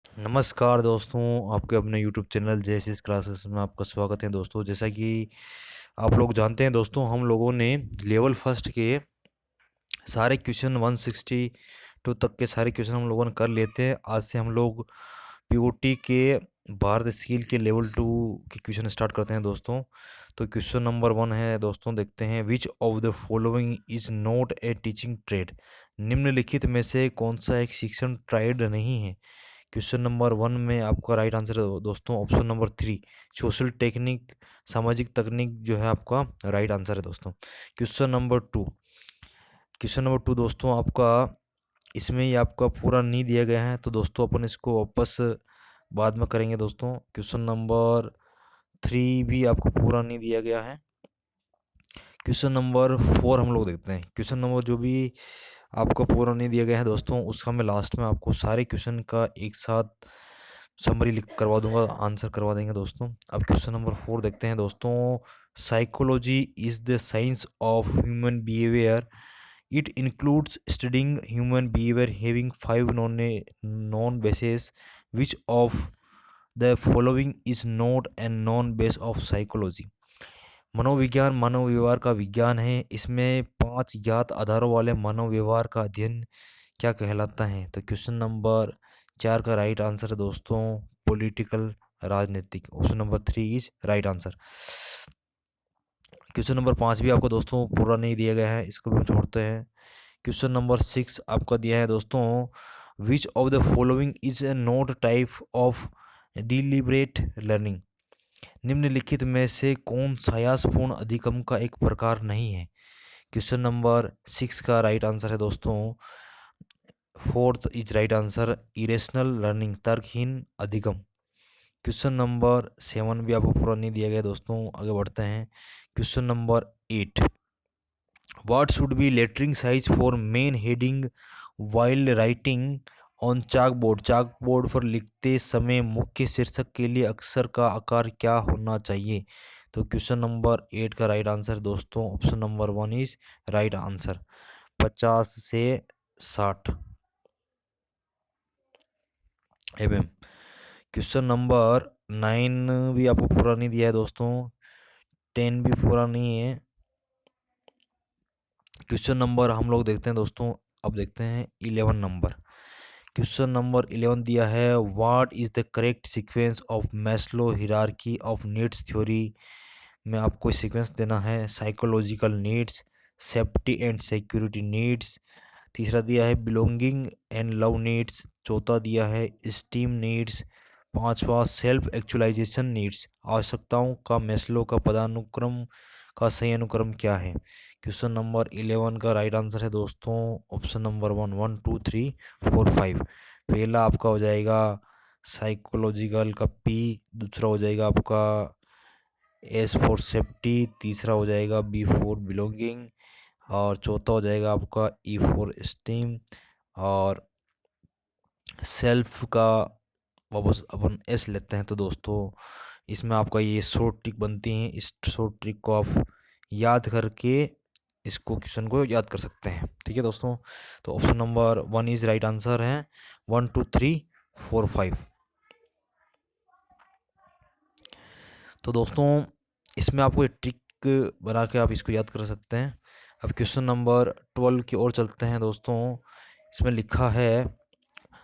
नमस्कार दोस्तों, आपके अपने यूट्यूब चैनल जेएसएस क्लासेस में आपका स्वागत है दोस्तों। जैसा कि आप लोग जानते हैं दोस्तों, हम लोगों ने लेवल फर्स्ट के सारे क्वेश्चन 162 तक के सारे क्वेश्चन हम लोगों ने कर लेते हैं। आज से हम लोग पीओटी के भारत स्किल के लेवल 2 के क्वेश्चन स्टार्ट करते हैं दोस्तों। तो क्वेश्चन नंबर 1 है दोस्तों, देखते हैं। विच of the following is not A teaching trade? निम्नलिखित में से कौन सा एक शिक्षण ट्रेड नहीं है? क्वेश्चन नंबर 1 में आपका राइट आंसर है दोस्तों ऑप्शन नंबर 3, सोशल टेक्निक, सामाजिक तकनीक जो है आपका राइट आंसर है दोस्तों। क्वेश्चन नंबर 2 दोस्तों आपका, इसमें ही आपका पूरा नहीं दिया गया है, तो दोस्तों अपन इसको वापस बाद में करेंगे दोस्तों। क्वेश्चन नंबर 3 भी आपको पूरा नहीं दिया गया है। क्वेश्चन नंबर 4 हम लोग देखते हैं। क्वेश्चन नंबर जो भी आपको पूरा नहीं दिया गया है दोस्तों, उसका मैं लास्ट में आपको सारे क्वेश्चन का एक साथ समरी लिख करवा दूंगा, आंसर करवा देंगे दोस्तों। अब क्वेश्चन नंबर 4 देखते हैं दोस्तों। Psychology is the science of human behaviour. It includes studying human behaviour having 5 non bases. Which of the following is not an non base of psychology? मनोविज्ञान मानव व्यवहार का विज्ञान है। इसमें 5 ज्ञात आधारों वाले मानव व्यवहार का अध्ययन क्या कहलाता है? तो क्वेश्चन नंबर 4 का राइट आंसर है दोस्तों पॉलिटिकल, राजनीतिक। Option number 3 is right answer. Question number 5 भी आपको दोस्तों पूरा नहीं दिया गया है, इसको भी हम छोड़ते हैं। क्वेश्चन नंबर 6 आपका दिया है दोस्तों। विच of the following is a note type of deliberate learning? निम्नलिखित में से कौन सायासपूर्ण अधिगम का एक प्रकार नहीं है? क्वेश्चन नंबर 6 का राइट आंसर है दोस्तों fourth is right answer, irrational learning, तर्कहीन अधिगम। क्वेश्चन नंबर 7 भी आपको पूरा नहीं दिया गया दोस्तों, आगे बढ़ते हैं। Question number 8, what should be lettering size for main heading while writing on chalkboard? Chalkboard पर लिखते समय मुख्य शीर्षक के लिए अक्षर का आकार क्या होना चाहिए? तो क्वेश्चन नंबर 8 का राइट आंसर दोस्तों option number 1 is right answer, 50 से 60 mm। क्वेश्चन नंबर 9 भी आपको पूरा नहीं दिया है दोस्तों, 10 भी पूरा नहीं है। क्वेश्चन नंबर हम लोग देखते हैं दोस्तों, अब देखते हैं 11 नंबर। क्वेश्चन नंबर 11 दिया है, what is the correct sequence of Maslow hierarchy of needs theory? में आपको सीक्वेंस देना है। Psychological needs, safety and security needs, तीसरा दिया है बिलोंगिंग एंड लव नीड्स, चौथा दिया है स्टीम नीड्स, पांचवा सेल्फ एक्चुअलाइजेशन नीड्स। आवश्यकताओं का मैस्लो का पदानुक्रम का सही अनुक्रम क्या है? क्वेश्चन नंबर 11 का राइट आंसर है दोस्तों ऑप्शन नंबर 1, 1 2 3 4 5। पहला आपका हो जाएगा साइकोलॉजिकल का पी, दूसरा हो जाएगा आपका एस फॉर सेफ्टी, तीसरा हो जाएगा बी फॉर बिलोंगिंग, और चौथा हो जाएगा आपका ई फॉर स्टीम, और सेल्फ का वापस अपन एस लेते हैं। तो दोस्तों इसमें आपका ये शॉर्ट ट्रिक बनती हैं, इस शॉर्ट ट्रिक को आप याद करके इसको क्वेश्चन को याद कर सकते हैं। ठीक है दोस्तों, तो option number 1 is right answer है, 1 2 3 4 5। तो दोस्तों इसमें आपको एक ट्रिक बना के आप इसको याद कर सकते हैं। अब क्वेश्चन नंबर 12 की ओर चलते हैं दोस्तों। इसमें लिखा है,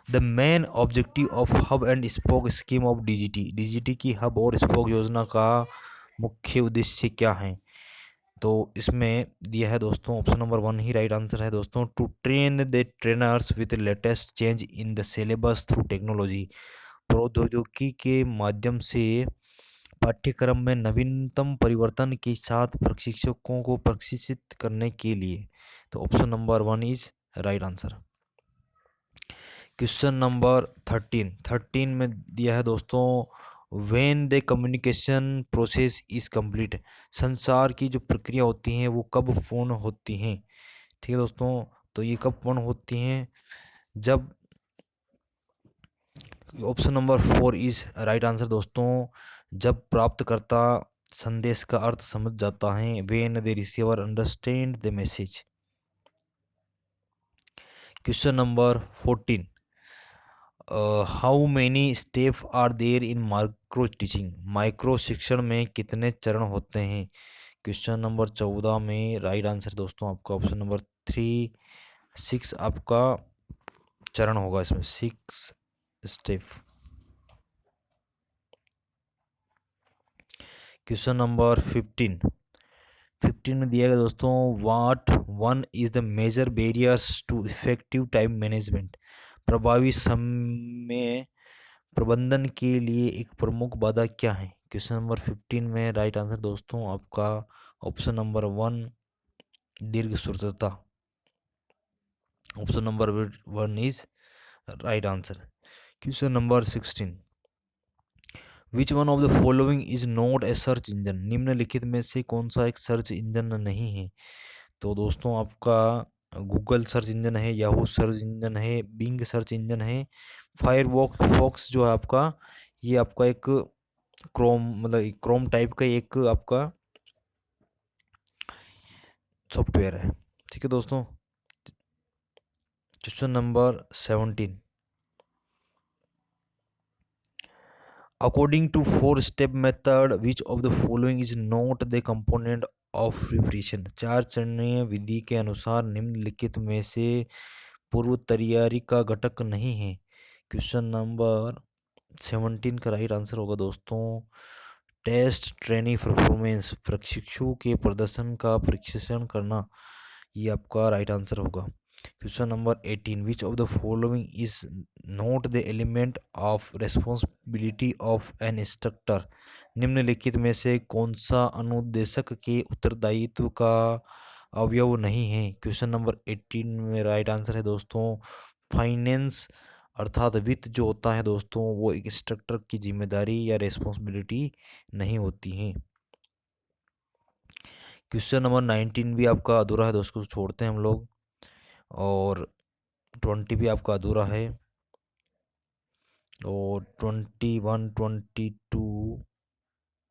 the main objective of hub and spoke scheme of DGT, DGT की हब और स्पोक योजना का मुख्य उद्देश्य क्या है? तो इसमें दिया है दोस्तों ऑप्शन नंबर 1 ही राइट आंसर है दोस्तों, to train the trainers with latest change in the syllabus through technology, प्रौद्योगिकी के माध्यम से पाठ्यक्रम में नवीनतम परिवर्तन के साथ प्रशिक्षकों को प्रशिक्षित करने के लिए। तो option number 1 is right answer. Question number 13 में दिया है दोस्तों, when the communication process is complete, संसार की जो प्रक्रिया होती हैं वो कब पूर्ण होती हैं? ठीक है दोस्तों, तो ये कब पूर्ण होती हैं? जब, option number 4 is right answer दोस्तों, जब प्राप्तकर्ता संदेश का अर्थ समझ जाता है, when the receiver understand the message. Question number 14, how many step are there in micro teaching, micro शिक्षण में कितने चरण होते हैं? क्वेश्चन नंबर 14 में राइट आंसर दोस्तों आपका ऑप्शन नंबर 6 आपका चरण होगा, इसमें 6 स्टेप। क्वेश्चन नंबर 15 में दिया गया दोस्तों, what one is the major barriers to effective time management, प्रभावी समय प्रबंधन के लिए एक प्रमुख बाधा क्या है? क्वेश्चन नंबर 15 में राइट आंसर दोस्तों आपका ऑप्शन नंबर 1 दीर्घ सूत्रता, option number 1 is right answer. Question number 16, which one of the following is not a search engine, निम्नलिखित में से कौन सा एक सर्च इंजन नहीं है? तो दोस्तों आपका गूगल सर्च इंजन है, याहू सर्च इंजन है, बिंग सर्च इंजन है, फायरफॉक्स जो है आपका, ये आपका एक क्रोम मतलब क्रोम टाइप का एक आपका सॉफ्टवेयर है। ठीक है दोस्तों। Question number 17, according to 4 step method which of the following is not the component of preparation, 4 चरणीय विधि के अनुसार निम्नलिखित में से पूर्व तैयारी का घटक नहीं है? क्वेश्चन नंबर 17 का राइट आंसर होगा दोस्तों टेस्ट ट्रेनी परफॉर्मेंस, प्रशिक्षु के प्रदर्शन का परीक्षण करना, ये आपका राइट आंसर होगा। Question number 18, which of the following is not the element of responsibility of N instructor, निम्नलिखित में से कौन सा अनुदेशक के उत्तरदायित्व का अवयव नहीं है? क्वेश्चन नंबर 18 में राइट आंसर है दोस्तों फाइनेंस, अर्थात वित्त जो होता है दोस्तों वो एक इंस्ट्रक्टर की जिम्मेदारी या रेस्पॉन्सिबिलिटी नहीं होती है। क्वेश्चन नंबर 19 भी आपका अधूरा है दोस्तों, छोड़ते हैं हम लोग, और 20 भी आपका अधूरा है, और 21 22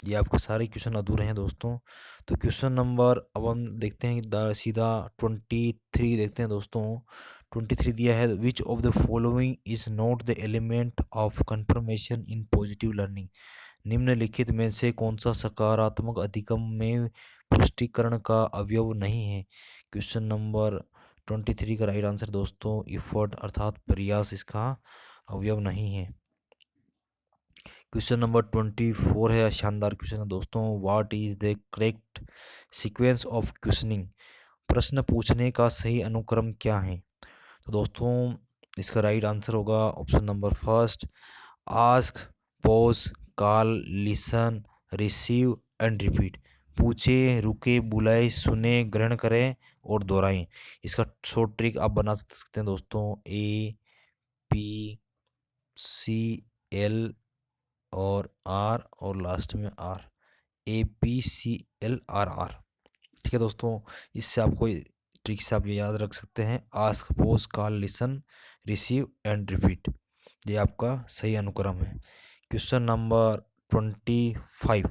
ये आपके सारे क्वेश्चन अधूरे हैं दोस्तों। तो क्वेश्चन नंबर अब हम देखते हैं सीधा 23 देखते हैं दोस्तों। 23 दिया है, विच of the following is not the element of confirmation in positive learning, निम्नलिखित में से कौन सा सकारात्मक अधिगम में पुष्टिकरण का अवयव नहीं है? क्वेश्चन नंबर 23 का राइट आंसर दोस्तों इफर्ट, अर्थात प्रयास इसका अवयव नहीं है। क्वेश्चन नंबर 24 है, शानदार क्वेश्चन है दोस्तों, what is the correct sequence of questioning, प्रश्न पूछने का सही अनुक्रम क्या है? तो दोस्तों इसका राइट आंसर होगा option number first, ask, pause, call, listen, receive and repeat, पूछे, रुके, बुलाए, सुने, ग्रहण करें और दोहराएं। इसका शॉर्ट ट्रिक आप बना सकते हैं दोस्तों, APCL और R और लास्ट में R, APCLRR। ठीक है दोस्तों, इससे आपको ट्रिक से आप ये याद रख सकते हैं, ask, pose, call, listen, receive and repeat, ये आपका सही अनुक्रम है। Question number 25,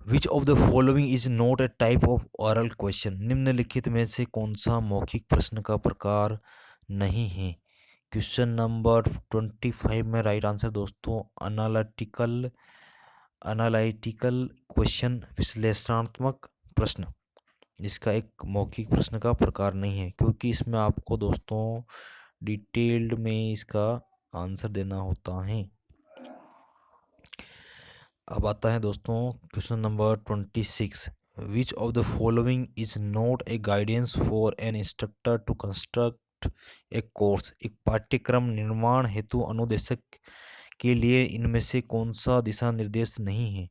which of the following is not A type of oral question, निम्नलिखित में से कौन सा मौखिक प्रश्न का प्रकार नहीं है? क्वेश्चन नंबर 25 में राइट आंसर दोस्तों एनालिटिकल क्वेश्चन, विश्लेषणात्मक प्रश्न, इसका एक मौखिक प्रश्न का प्रकार नहीं है, क्योंकि इसमें आपको दोस्तों डिटेल्ड में इसका आंसर देना होता है। अब आता है दोस्तों question number 26, which of the following is not a guidance for an instructor to construct a course, एक पाठ्यक्रम निर्माण हेतु अनुदेशक के लिए इनमें से कौन सा दिशा निर्देश नहीं है?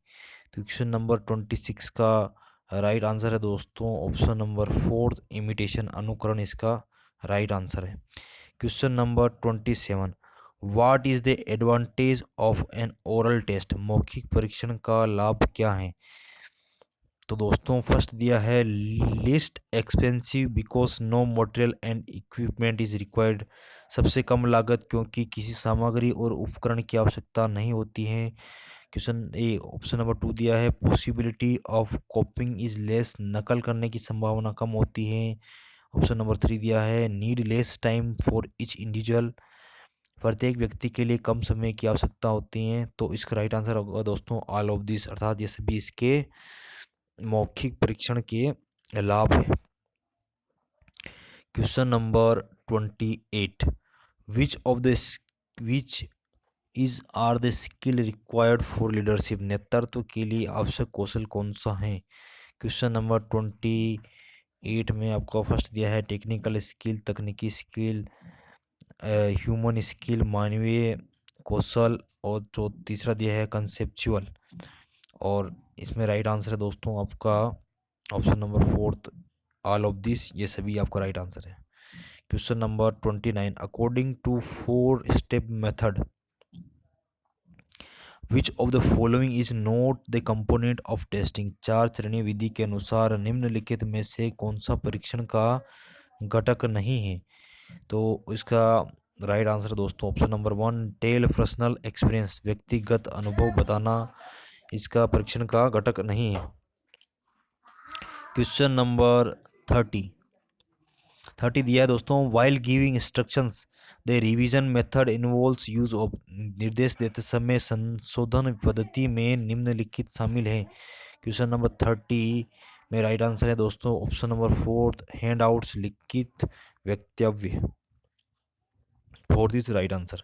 तो क्वेश्चन नंबर 26 का राइट आंसर है दोस्तों ऑप्शन नंबर 4 इमिटेशन, अनुकरण इसका राइट आंसर है। Question number 27, what is the advantage of an oral test, मौखिक परीक्षण का लाभ क्या है? तो दोस्तों फर्स्ट दिया है least expensive because no material and equipment is required, सबसे कम लागत क्योंकि किसी सामग्री और उपकरण की आवश्यकता नहीं होती है। क्वेश्चन ए ऑप्शन नंबर 2 दिया है पॉसिबिलिटी ऑफ कॉपिंग इज लेस, नकल करने की संभावना कम होती है। ऑप्शन नंबर 3 दिया है need less time for each individual, प्रत्येक व्यक्ति के लिए कम समय की आवश्यकता होती है। तो इसका राइट आंसर होगा दोस्तों ऑल ऑफ दिस, अर्थात ये सभी इसके मौखिक परीक्षण के लाभ है। Question number 28, which of the which is are the skill required for leadership, नेतृत्व के लिए आवश्यक कौशल कौन सा है। क्वेश्चन नंबर 28 में आपको फर्स्ट दिया है टेक्निकल स्किल, तकनीकी स्किल, ह्यूमन स्किल, मानवीय कौशल, और जो तीसरा दिया है कंसेप्चुअल। और इसमें राइट आंसर है दोस्तों आपका option number 4 all of this, ये सभी आपका राइट आंसर है। Question number 29, according to 4 step method which of the following is not the component of testing, 4 चरणीय विधि के अनुसार निम्नलिखित में से कौन सा परीक्षण का घटक नहीं है। तो इसका राइट आंसर दोस्तों option number 1 tell personal experience, व्यक्तिगत अनुभव बताना इसका परीक्षण का घटक नहीं है। क्वेश्चन नंबर 30 दिया है दोस्तों, while giving instructions the revision method involves use of, निर्देश देते समय संशोधन पद्धति में निम्नलिखित शामिल है। क्वेश्चन नंबर 30 में राइट आंसर है दोस्तों ऑप्शन नंबर 4 हैंड आउट्स, लिखित वक्तव्य, 4 is right answer.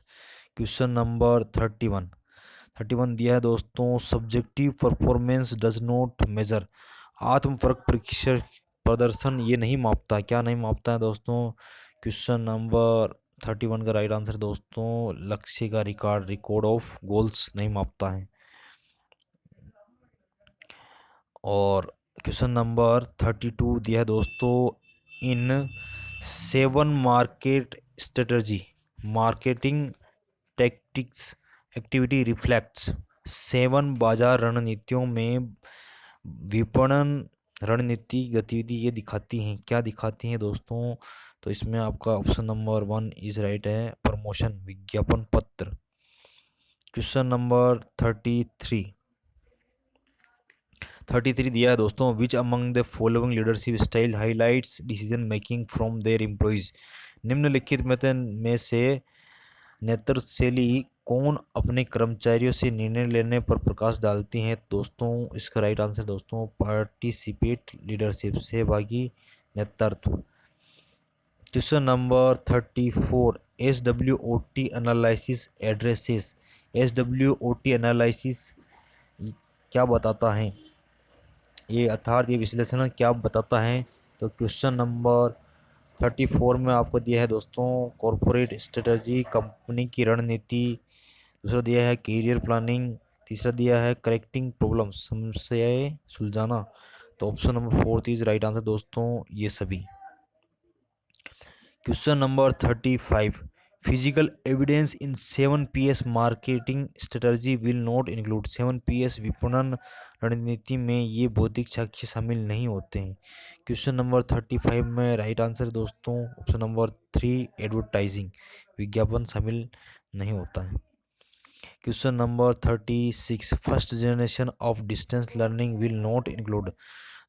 Question number 31 दिया है दोस्तों, subjective performance does not measure, आत्मपरक परीक्षण प्रदर्शन ये नहीं मापता, क्या नहीं मापता है दोस्तों। क्वेश्चन नंबर 31 का राइट आंसर दोस्तों लक्ष्य का रिकॉर्ड ऑफ गोल्स नहीं मापता है। और क्वेश्चन नंबर 32 दिया है दोस्तों, इन 7 market strategy marketing tactics activity reflects, 7 बाजार रणनीतियों में विपणन रणनीति गतिविधि ये दिखाती हैं, क्या दिखाती हैं दोस्तों। तो इसमें आपका ऑप्शन नंबर 1 इज राइट है, प्रमोशन, विज्ञापन पत्र। क्वेश्चन नंबर 33 दिया है दोस्तों, which among the following leadership style highlights decision making from their employees, निम्नलिखित में से नेतृत्व शैली कौन अपने कर्मचारियों से निर्णय लेने पर प्रकाश डालती हैं दोस्तों। इसका राइट आंसर दोस्तों पार्टिसिपेट लीडरशिप, सहभागी नेतृत्व। Question number 34, SWOT analysis addresses, SWOT analysis क्या बताता है, ये अर्थात ये विश्लेषण क्या बताता है। तो क्वेश्चन नंबर 34 में आपको दिया है दोस्तों कॉरपोरेट स्ट्रेटजी, कंपनी की रणनीति, दूसरा दिया है करियर प्लानिंग, तीसरा दिया है करेक्टिंग प्रॉब्लम्स, समस्याएं सुलझाना। तो option number 4 is right answer दोस्तों ये सभी। Question number 35, physical evidence in 7PS marketing strategy will not include, 7PS विपणन रणनीति में ये भौतिक साक्ष्य शामिल नहीं होते हैं। क्वेश्चन नंबर 35 में राइट आंसर दोस्तों ऑप्शन नंबर 3 एडवर्टाइजिंग, विज्ञापन शामिल नहीं होता है। Question number 36, first generation of distance learning will not include,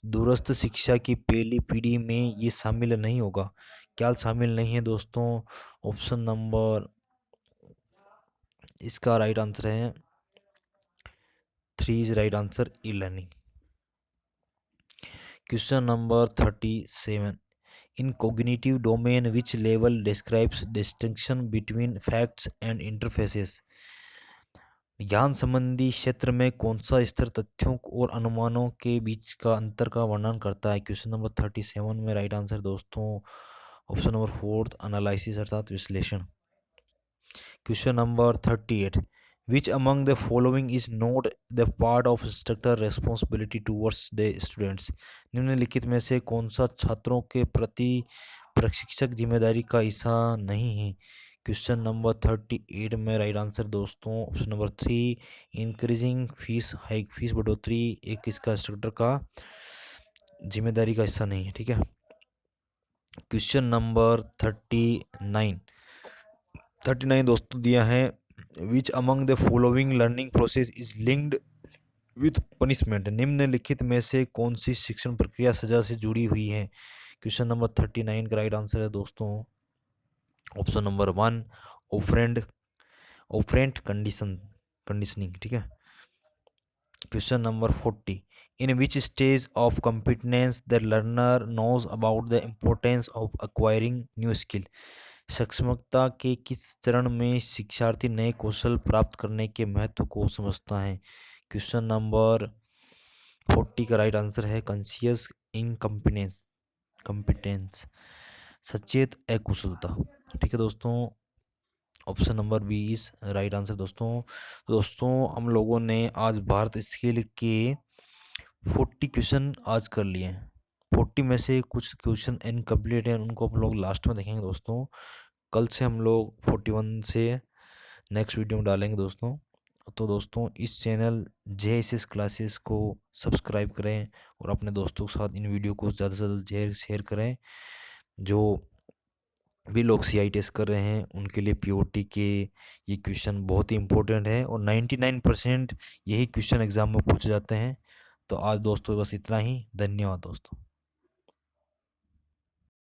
दूरस्थ शिक्षा की पहली पीढ़ी में ये शामिल नहीं होगा, क्या शामिल नहीं है दोस्तों। ऑप्शन नंबर इसका राइट आंसर है 3 is right answer, e learning. Question number 37, in cognitive domain which level describes distinction between facts and interfaces, ज्ञान संबंधी क्षेत्र में कौन सा स्तर तथ्यों और अनुमानों के बीच का अंतर का वर्णन करता है। क्वेश्चन नंबर 37 में राइट आंसर दोस्तों ऑप्शन नंबर 4 एनालिसिस अर्थात विश्लेषण। Question number 38, which among the following is not the part of instructor responsibility towards the students, निम्नलिखित में से कौन सा छात्रों के प्रति प्रशिक्षक जिम्मेदारी का हिस्सा नहीं है। क्वेश्चन नंबर 38 में राइट आंसर दोस्तों option number 3 increasing fees hike, fees बढ़ोतरी एक इसका इंस्ट्रक्टर का जिम्मेदारी का हिस्सा नहीं है, ठीक है। क्वेश्चन नंबर 39 दोस्तों दिया है, विच among the following learning process is linked with punishment, निम्नलिखित में से कौन सी शिक्षण प्रक्रिया सजा से जुड़ी हुई है। क्वेश्चन नंबर 39 का राइट आंसर है दोस्तों ऑप्शन नंबर 1, ऑपरेंट कंडीशनिंग। ठीक है। Question number 40, in which stage of competence the learner knows about the importance of acquiring new skill. सक्षमता के किस चरण में शिक्षार्थी नए कौशल प्राप्त करने के महत्व को समझता है। क्वेश्चन नंबर 40 का राइट आंसर है कॉन्शियस इनकम्पिटेंस कॉम्पिटेंस, सचेत अकुशलता। ठीक है दोस्तों, ऑप्शन नंबर 20 राइट आंसर दोस्तों। दोस्तों हम लोगों ने आज भारत स्किल के 40 क्वेश्चन आज कर लिए हैं। 40 में से कुछ क्वेश्चन इनकम्प्लीट हैं, उनको हम लोग लास्ट में देखेंगे दोस्तों। कल से हम लोग 41 से नेक्स्ट वीडियो में डालेंगे दोस्तों। तो दोस्तों इस चैनल JSS क्लासेस को सब्सक्राइब करें और अपने दोस्तों के साथ इन वीडियो को ज़्यादा से ज़्यादा शेयर करें। जो भी लोग CI टेस्ट कर रहे हैं उनके लिए POT के ये क्वेश्चन बहुत ही इंपॉर्टेंट है और 99% यही क्वेश्चन एग्ज़ाम में पूछे जाते हैं। तो आज दोस्तों बस इतना ही। धन्यवाद दोस्तों।